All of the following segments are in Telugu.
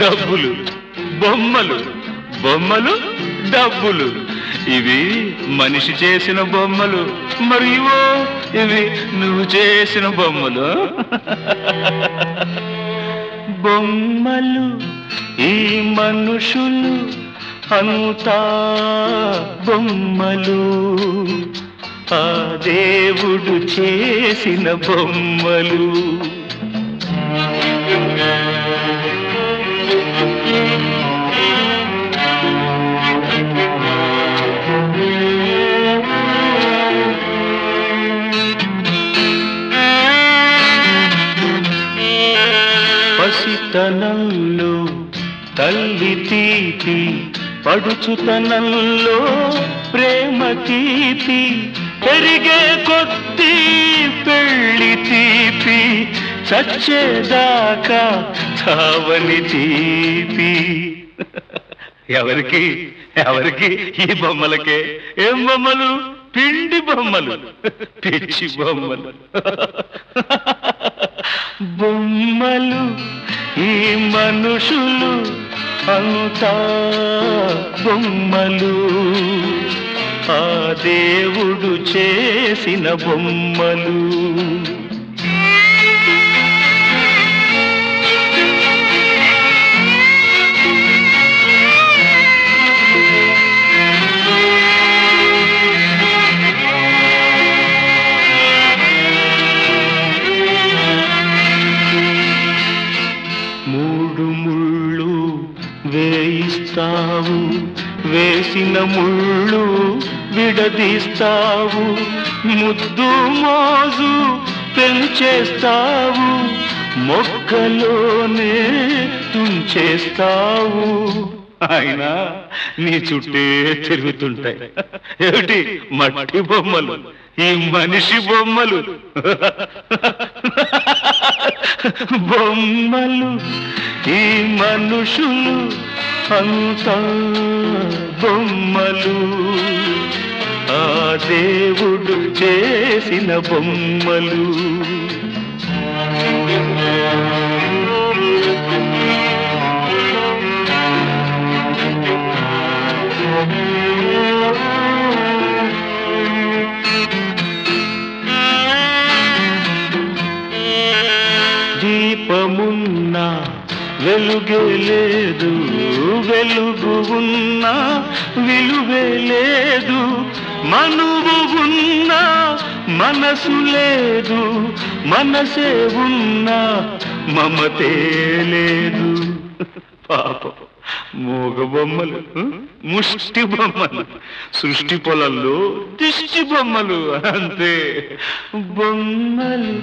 డబ్బులు, బొమ్మలు, బొమ్మలు, డబ్బులు. ఇవి మనిషి చేసిన బొమ్మలు, మరియు ఇవి నువ్వు చేసిన బొమ్మలు. బొమ్మలు ఈ మనుషులు అంతా బొమ్మలు, ఆ దేవుడు చేసిన బొమ్మలు. పసితనంలో తల్లి తీపి, పడుచుతనంలో ప్రేమ తీపి, పెరిగే కొద్దీ పెళ్లి తీపి, చచ్చేదాకా చావని తీపి. ఎవరికి ఎవరికి? ఈ బొమ్మలకే. ఏం బొమ్మలు? పిండి బొమ్మలు, పిచ్చి బొమ్మలు. బొమ్మలు ఈ మనుషులు అంతా బొమ్మలు, ఆ దేవుడు చేసిన బొమ్మలు. మూడు ముళ్ళు వేయిస్తావు, వేసిన ముళ్ళు విడదీస్తావు, ముద్దు మోజు పెంచేస్తావు, మొక్కలోనే తుంచేస్తావు. అయినా నీ చుట్టే తిరుగుతుంటాయి. ఏమిటి? మట్టి బొమ్మలు, ఈ మనిషి బొమ్మలు. బొమ్మలు ఈ మనుషులు అంతా బొమ్మలు, ఆ దేవుడు చేసిన బొమ్మలు. దీపమున్నా వెలుగే లేదు, వెలుగు ఉన్నా విలువే లేదు, మనువు ఉన్నా మనసు లేదు, మనసే ఉన్నా మమతే లేదు. పాపం మూగ బొమ్మలు, ముష్టి బొమ్మలు, సృష్టి పొలంలో దిష్టి బొమ్మలు అంతే. బొమ్మలు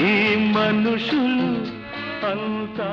ఈ మనుషులు అంతా